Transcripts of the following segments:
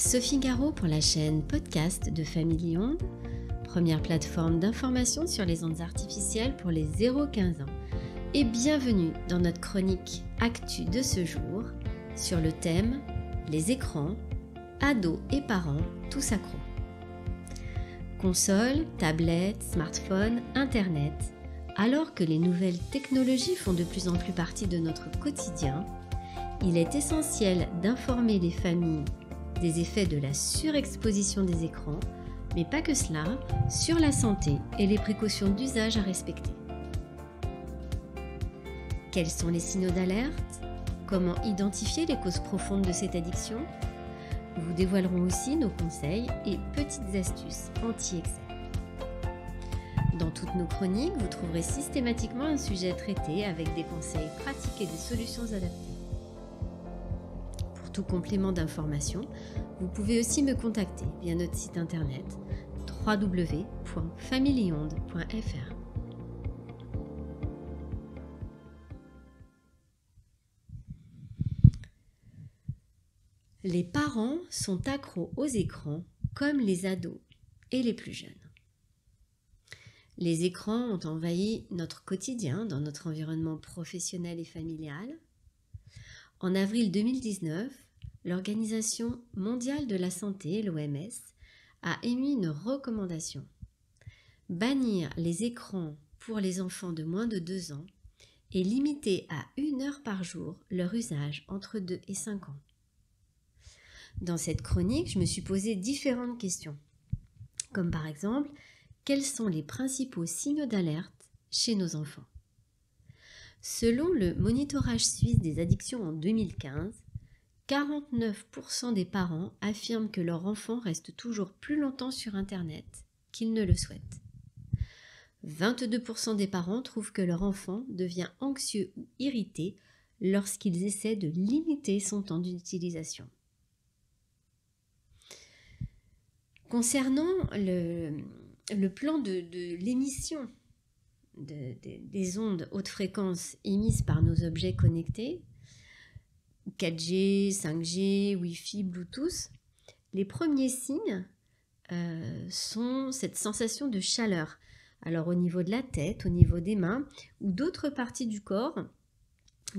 Sophie Garot pour la chaîne podcast de Family Ondes, première plateforme d'information sur les ondes artificielles pour les 0-15 ans. Et bienvenue dans notre chronique Actu de ce jour sur le thème les écrans, ados et parents, tous accros. Consoles, tablettes, smartphones, internet, alors que les nouvelles technologies font de plus en plus partie de notre quotidien, il est essentiel d'informer les familles des effets de la surexposition des écrans, mais pas que cela, sur la santé et les précautions d'usage à respecter. Quels sont les signaux d'alerte? Comment identifier les causes profondes de cette addiction? Nous vous dévoilerons aussi nos conseils et petites astuces anti-excès. Dans toutes nos chroniques, vous trouverez systématiquement un sujet traité avec des conseils pratiques et des solutions adaptées. Pour tout complément d'information, vous pouvez aussi me contacter via notre site internet www.familyondes.fr. Les parents sont accros aux écrans comme les ados et les plus jeunes. Les écrans ont envahi notre quotidien dans notre environnement professionnel et familial. En avril 2019, l'Organisation mondiale de la santé, l'OMS, a émis une recommandation: bannir les écrans pour les enfants de moins de 2 ans et limiter à 1 heure par jour leur usage entre 2 et 5 ans. Dans cette chronique, je me suis posé différentes questions, comme par exemple, quels sont les principaux signaux d'alerte chez nos enfants? Selon le monitorage suisse des addictions en 2015, 49% des parents affirment que leur enfant reste toujours plus longtemps sur Internet qu'ils ne le souhaitent. 22% des parents trouvent que leur enfant devient anxieux ou irrité lorsqu'ils essaient de limiter son temps d'utilisation. Concernant le plan de l'émission des ondes haute fréquence émises par nos objets connectés, 4G, 5G, Wi-Fi, Bluetooth, les premiers signes sont cette sensation de chaleur. Alors au niveau de la tête, au niveau des mains ou d'autres parties du corps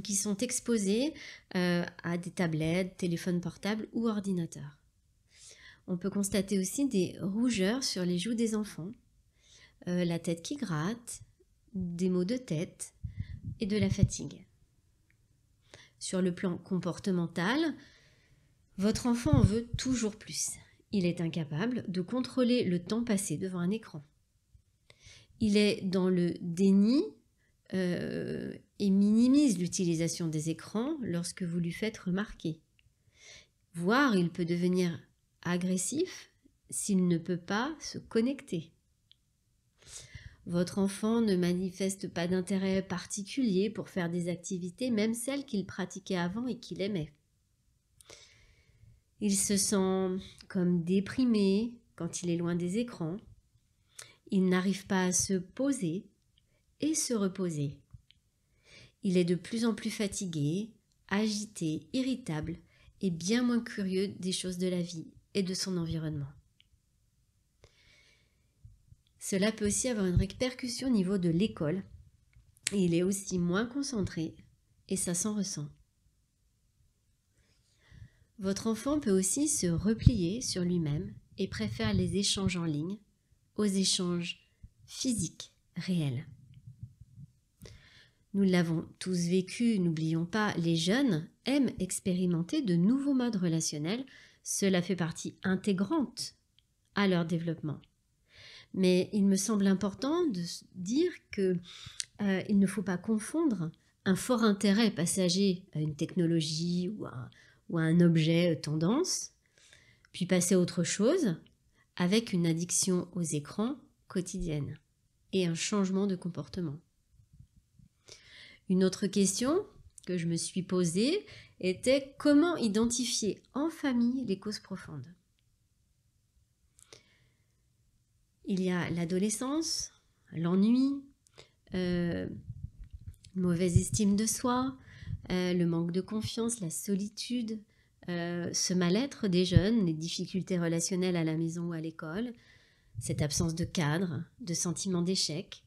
qui sont exposées à des tablettes, téléphones portables ou ordinateurs. On peut constater aussi des rougeurs sur les joues des enfants, la tête qui gratte, des maux de tête et de la fatigue. Sur le plan comportemental, votre enfant en veut toujours plus. Il est incapable de contrôler le temps passé devant un écran. Il est dans le déni et minimise l'utilisation des écrans lorsque vous lui faites remarquer. Voire, il peut devenir agressif s'il ne peut pas se connecter. Votre enfant ne manifeste pas d'intérêt particulier pour faire des activités, même celles qu'il pratiquait avant et qu'il aimait. Il se sent comme déprimé quand il est loin des écrans. Il n'arrive pas à se poser et se reposer. Il est de plus en plus fatigué, agité, irritable et bien moins curieux des choses de la vie et de son environnement. Cela peut aussi avoir une répercussion au niveau de l'école. Il est aussi moins concentré et ça s'en ressent. Votre enfant peut aussi se replier sur lui-même et préfère les échanges en ligne aux échanges physiques réels. Nous l'avons tous vécu, n'oublions pas, les jeunes aiment expérimenter de nouveaux modes relationnels. Cela fait partie intégrante à leur développement. Mais il me semble important de dire qu'il ne faut pas confondre un fort intérêt passager à une technologie ou à un objet tendance, puis passer à autre chose avec une addiction aux écrans quotidienne et un changement de comportement. Une autre question que je me suis posée était comment identifier en famille les causes profondes. Il y a l'adolescence, l'ennui, mauvaise estime de soi, le manque de confiance, la solitude, ce mal-être des jeunes, les difficultés relationnelles à la maison ou à l'école, cette absence de cadre, de sentiment d'échec,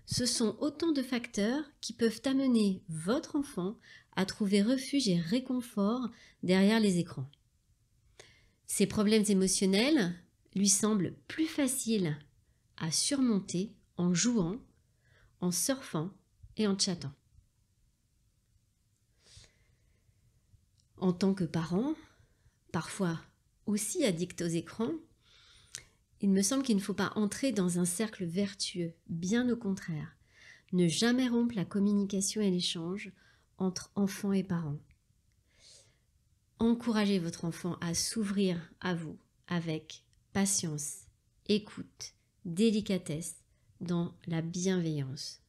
ce sont autant de facteurs qui peuvent amener votre enfant à trouver refuge et réconfort derrière les écrans. Ces problèmes émotionnels lui semblent plus faciles à surmonter en jouant, en surfant et en chattant. En tant que parent, parfois aussi addict aux écrans, il me semble qu'il ne faut pas entrer dans un cercle vertueux, bien au contraire. Ne jamais rompre la communication et l'échange entre enfants et parents. Encouragez votre enfant à s'ouvrir à vous avec patience, écoute, délicatesse, dans la bienveillance.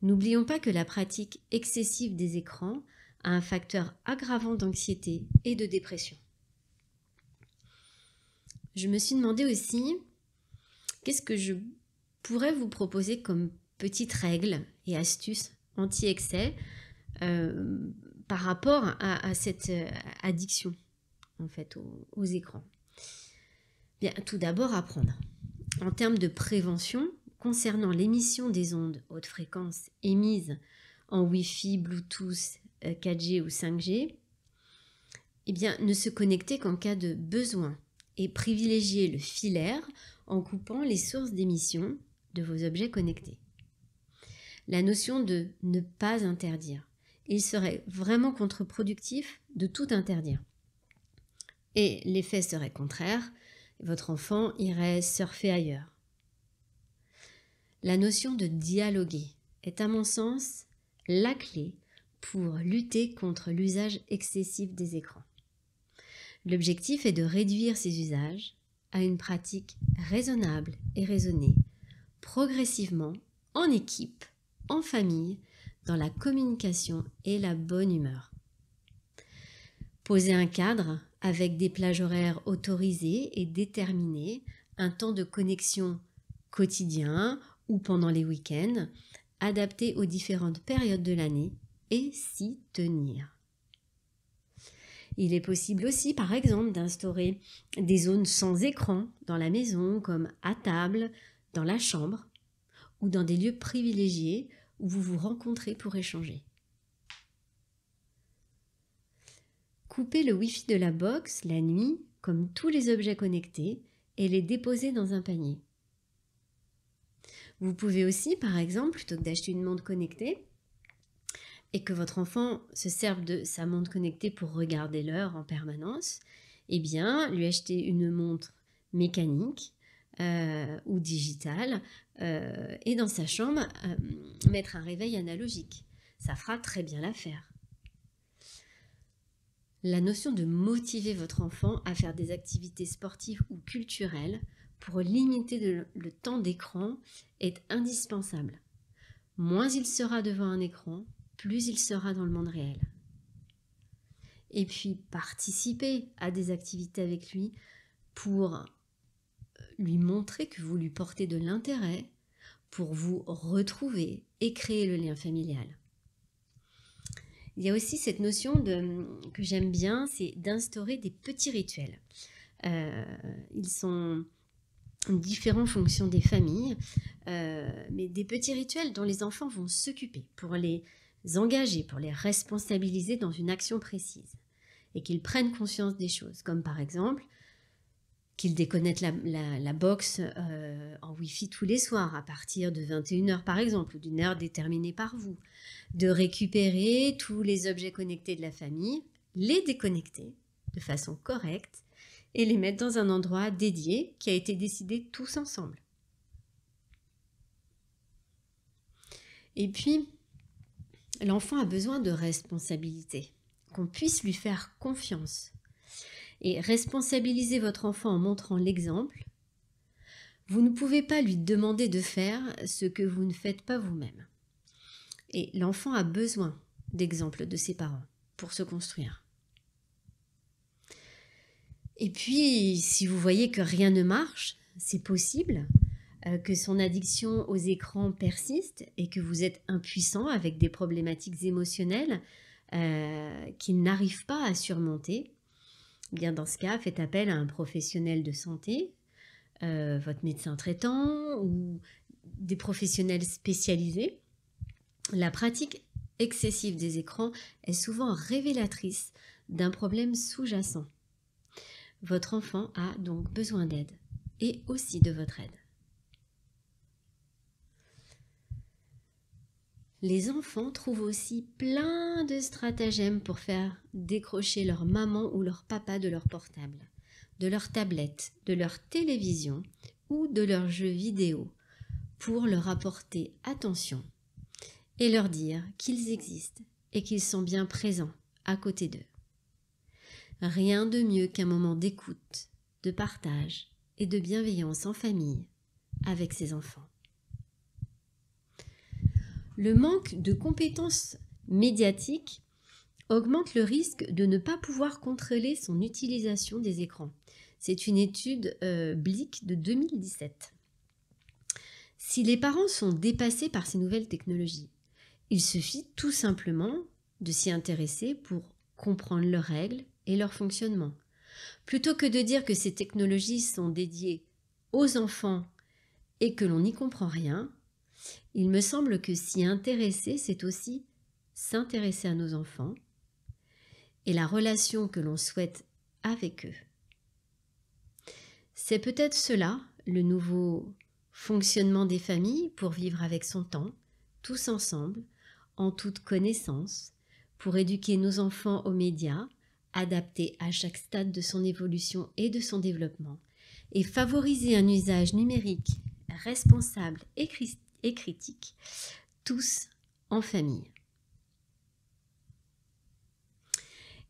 N'oublions pas que la pratique excessive des écrans a un facteur aggravant d'anxiété et de dépression. Je me suis demandé aussi qu'est-ce que je pourrais vous proposer comme petites règles et astuces anti-excès par rapport à cette addiction en fait aux écrans. Bien, tout d'abord apprendre. En termes de prévention, concernant l'émission des ondes haute fréquence émises en Wi-Fi, Bluetooth, 4G ou 5G, eh bien, ne se connecter qu'en cas de besoin et privilégier le filaire en coupant les sources d'émission de vos objets connectés. La notion de ne pas interdire. Il serait vraiment contre-productif de tout interdire. Et l'effet serait contraire, votre enfant irait surfer ailleurs. La notion de dialoguer est à mon sens la clé pour lutter contre l'usage excessif des écrans. L'objectif est de réduire ces usages à une pratique raisonnable et raisonnée, progressivement, en équipe, en famille, dans la communication et la bonne humeur. Poser un cadre avec des plages horaires autorisées et déterminer un temps de connexion quotidien ou pendant les week-ends, adapté aux différentes périodes de l'année et s'y tenir. Il est possible aussi, par exemple, d'instaurer des zones sans écran dans la maison, comme à table, dans la chambre ou dans des lieux privilégiés où vous vous rencontrez pour échanger. Coupez le Wi-Fi de la box la nuit, comme tous les objets connectés, et les déposer dans un panier. Vous pouvez aussi, par exemple, plutôt que d'acheter une montre connectée, et que votre enfant se serve de sa montre connectée pour regarder l'heure en permanence, eh bien, lui acheter une montre mécanique ou digitale et dans sa chambre, mettre un réveil analogique. Ça fera très bien l'affaire. La notion de motiver votre enfant à faire des activités sportives ou culturelles pour limiter le temps d'écran est indispensable. Moins il sera devant un écran, plus il sera dans le monde réel. Et puis, participer à des activités avec lui pour lui montrer que vous lui portez de l'intérêt, pour vous retrouver et créer le lien familial. Il y a aussi cette notion que j'aime bien, c'est d'instaurer des petits rituels. Ils sont différents en fonction des familles, mais des petits rituels dont les enfants vont s'occuper pour les engager, pour les responsabiliser dans une action précise et qu'ils prennent conscience des choses, comme par exemple qu'ils déconnectent la box en Wi-Fi tous les soirs à partir de 21h par exemple, ou d'une heure déterminée par vous, de récupérer tous les objets connectés de la famille, les déconnecter de façon correcte et les mettre dans un endroit dédié qui a été décidé tous ensemble. Et puis, l'enfant a besoin de responsabilité, qu'on puisse lui faire confiance. Et responsabiliser votre enfant en montrant l'exemple, vous ne pouvez pas lui demander de faire ce que vous ne faites pas vous-même. Et l'enfant a besoin d'exemples de ses parents pour se construire. Et puis, si vous voyez que rien ne marche, c'est possible que son addiction aux écrans persiste et que vous êtes impuissant avec des problématiques émotionnelles qu'il n'arrive pas à surmonter. Bien dans ce cas, faites appel à un professionnel de santé, votre médecin traitant ou des professionnels spécialisés. La pratique excessive des écrans est souvent révélatrice d'un problème sous-jacent. Votre enfant a donc besoin d'aide et aussi de votre aide. Les enfants trouvent aussi plein de stratagèmes pour faire décrocher leur maman ou leur papa de leur portable, de leur tablette, de leur télévision ou de leurs jeux vidéo pour leur apporter attention et leur dire qu'ils existent et qu'ils sont bien présents à côté d'eux. Rien de mieux qu'un moment d'écoute, de partage et de bienveillance en famille avec ses enfants. Le manque de compétences médiatiques augmente le risque de ne pas pouvoir contrôler son utilisation des écrans. C'est une étude Blick de 2017. Si les parents sont dépassés par ces nouvelles technologies, il suffit tout simplement de s'y intéresser pour comprendre leurs règles et leur fonctionnement. Plutôt que de dire que ces technologies sont dédiées aux enfants et que l'on n'y comprend rien, il me semble que s'y intéresser, c'est aussi s'intéresser à nos enfants et la relation que l'on souhaite avec eux. C'est peut-être cela, le nouveau fonctionnement des familles pour vivre avec son temps, tous ensemble, en toute connaissance, pour éduquer nos enfants aux médias, adaptés à chaque stade de son évolution et de son développement, et favoriser un usage numérique responsable et critique, tous en famille.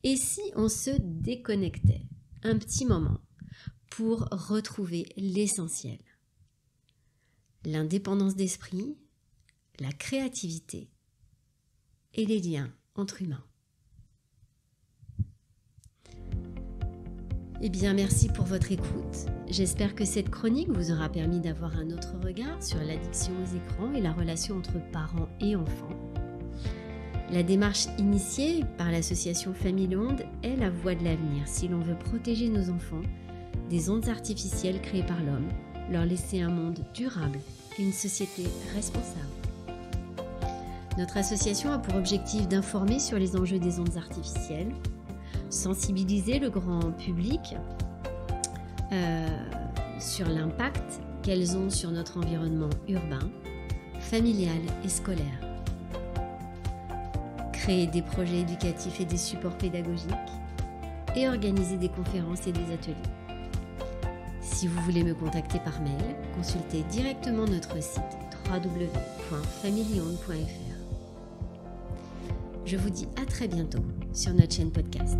Et si on se déconnectait un petit moment pour retrouver l'essentiel, l'indépendance d'esprit, la créativité et les liens entre humains. Eh bien, merci pour votre écoute. J'espère que cette chronique vous aura permis d'avoir un autre regard sur l'addiction aux écrans et la relation entre parents et enfants. La démarche initiée par l'association Famille Onde est la voie de l'avenir si l'on veut protéger nos enfants des ondes artificielles créées par l'homme, leur laisser un monde durable et une société responsable. Notre association a pour objectif d'informer sur les enjeux des ondes artificielles, sensibiliser le grand public sur l'impact qu'elles ont sur notre environnement urbain, familial et scolaire. Créer des projets éducatifs et des supports pédagogiques et organiser des conférences et des ateliers. Si vous voulez me contacter par mail, consultez directement notre site www.familionde.fr. Je vous dis à très bientôt sur notre chaîne podcast.